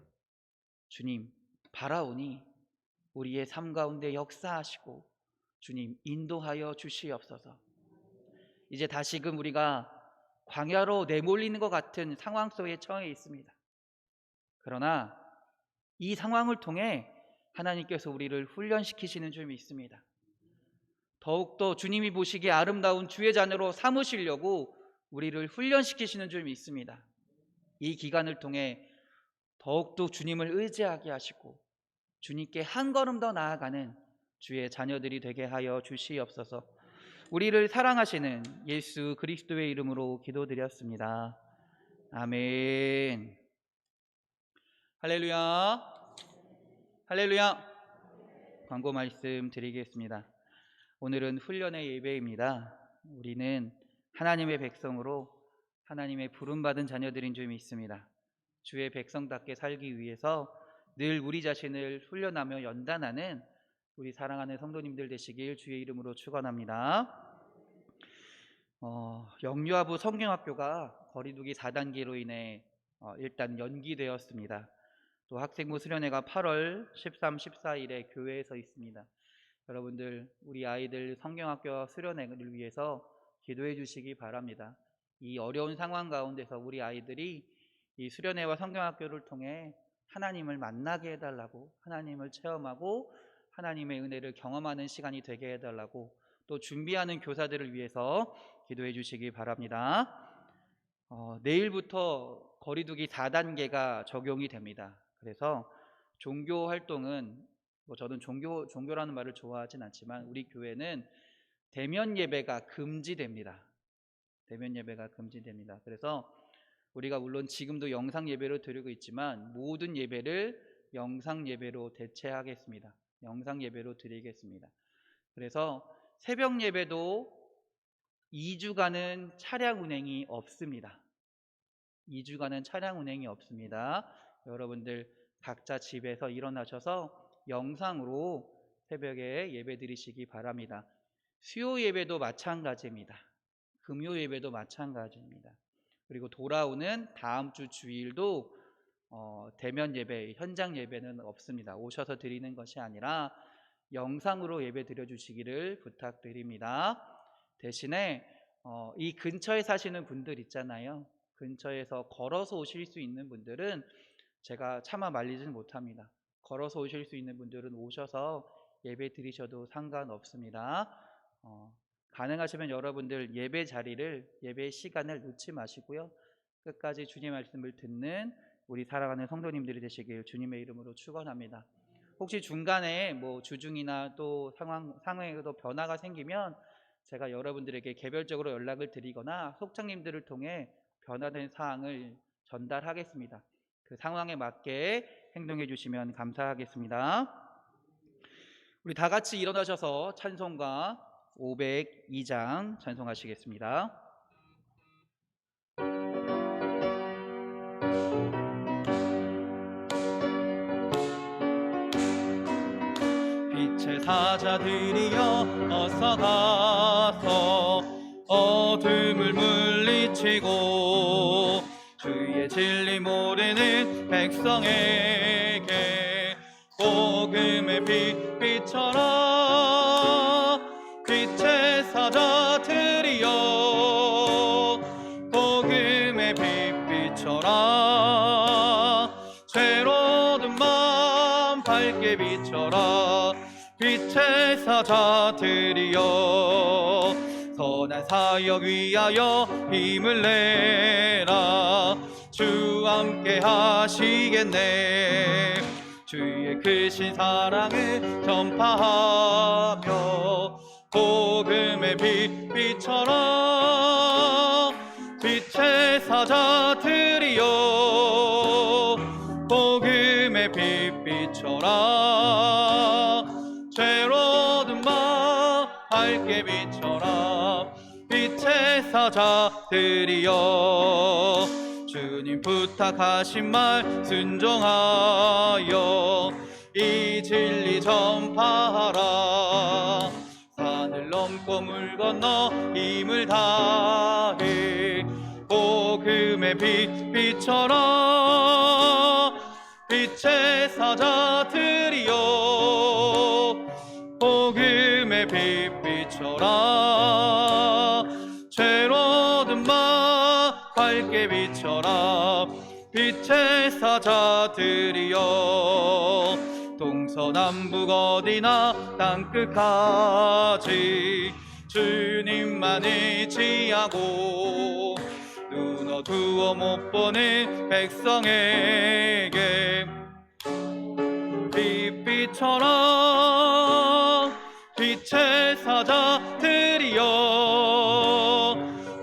주님 바라오니 우리의 삶 가운데 역사하시고 주님 인도하여 주시옵소서. 이제 다시금 우리가 광야로 내몰리는 것 같은 상황 속에 처해 있습니다. 그러나 이 상황을 통해 하나님께서 우리를 훈련시키시는 줄 믿습니다. 더욱더 주님이 보시기에 아름다운 주의 자녀로 삼으시려고 우리를 훈련시키시는 줄 믿습니다. 이 기간을 통해 더욱더 주님을 의지하게 하시고 주님께 한 걸음 더 나아가는 주의 자녀들이 되게 하여 주시옵소서. 우리를 사랑하시는 예수 그리스도의 이름으로 기도드렸습니다. 아멘. 할렐루야. 할렐루야. 광고 말씀 드리겠습니다. 오늘은 훈련의 예배입니다. 우리는 하나님의 백성으로 하나님의 부름받은 자녀들인 줄 믿습니다. 주의 백성답게 살기 위해서 늘 우리 자신을 훈련하며 연단하는 우리 사랑하는 성도님들 되시길 주의 이름으로 축원합니다. 영유아부 성경학교가 거리두기 4단계로 인해 일단 연기되었습니다. 또 학생부 수련회가 8월 13, 14일에 교회에서 있습니다. 여러분들 우리 아이들 성경학교 수련회를 위해서 기도해 주시기 바랍니다. 이 어려운 상황 가운데서 우리 아이들이 이 수련회와 성경학교를 통해 하나님을 만나게 해달라고, 하나님을 체험하고 하나님의 은혜를 경험하는 시간이 되게 해달라고, 또 준비하는 교사들을 위해서 기도해 주시기 바랍니다. 내일부터 거리두기 4단계가 적용이 됩니다. 그래서 종교 활동은 저는 종교라는 말을 좋아하진 않지만 우리 교회는 대면 예배가 금지됩니다. 대면 예배가 금지됩니다. 그래서 우리가 물론 지금도 영상 예배로 드리고 있지만 모든 예배를 영상 예배로 대체하겠습니다. 영상 예배로 드리겠습니다. 그래서 새벽 예배도 2주간은 차량 운행이 없습니다. 2주간은 차량 운행이 없습니다. 여러분들 각자 집에서 일어나셔서 영상으로 새벽에 예배 드리시기 바랍니다. 수요 예배도 마찬가지입니다. 금요 예배도 마찬가지입니다. 그리고 돌아오는 다음 주 주일도 대면 예배, 현장 예배는 없습니다. 오셔서 드리는 것이 아니라 영상으로 예배 드려주시기를 부탁드립니다. 대신에 이 근처에 사시는 분들 있잖아요. 근처에서 걸어서 오실 수 있는 분들은 제가 차마 말리지는 못합니다. 걸어서 오실 수 있는 분들은 오셔서 예배 드리셔도 상관없습니다. 가능하시면 여러분들 예배 자리를, 예배 시간을 놓지 마시고요. 끝까지 주님의 말씀을 듣는 우리 사랑하는 성도님들이 되시길 주님의 이름으로 축원합니다. 혹시 중간에 주중이나 또 상황에도 변화가 생기면 제가 여러분들에게 개별적으로 연락을 드리거나 속장님들을 통해 변화된 사항을 전달하겠습니다. 그 상황에 맞게 행동해 주시면 감사하겠습니다. 우리 다 같이 일어나셔서 찬송가 502장 찬송하시겠습니다. 빛의 사자들이여 어서 가서 어둠을 물리치고 주의 진리 모르는 백성에게 복음의 빛 비춰라. 빛의 사자들이여 복음의 빛 비춰라. 죄로운 맘 밝게 비춰라. 빛의 사자들이여 선한 사역 위하여 힘을 내라. 주 함께 하시겠네. 주의 크신 사랑을 전파하며 복음의 빛 비춰라. 빛의 사자들이여 복음의 빛 비춰라. 죄로운 맘 밝게 비춰라. 빛의 사자들이여 주님 부탁하신 말 순종하여 이 진리 전파하라. 산을 넘고 물 건너 힘을 다해 복음의 빛 비춰라. 빛의 사자들이여 복음의 빛 비춰라. 죄로운 맘 밝게 비춰라. 빛의 사자들이여 동서남북 어디나 땅끝까지 주님만 의지하고 눈 어두워 못 보는 백성에게 빛 비춰라. 빛의 사자들이여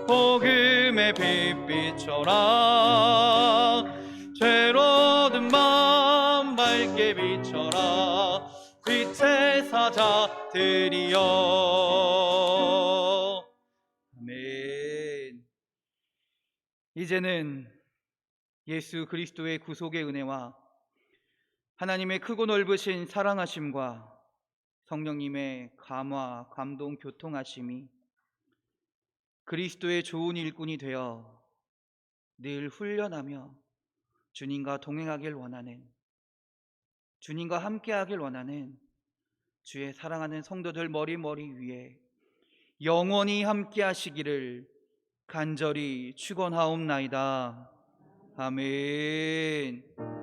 복음의 빛 비춰라. 죄로운 맘 밝게 비춰라. 빛의 사자들이여. 아멘. 이제는 예수 그리스도의 구속의 은혜와 하나님의 크고 넓으신 사랑하심과 성령님의 감화, 감동, 교통하심이 그리스도의 좋은 일꾼이 되어 늘 훈련하며 주님과 동행하길 원하는, 주님과 함께하길 원하는 주의 사랑하는 성도들 머리 위에 영원히 함께하시기를 간절히 축원하옵나이다. 아멘.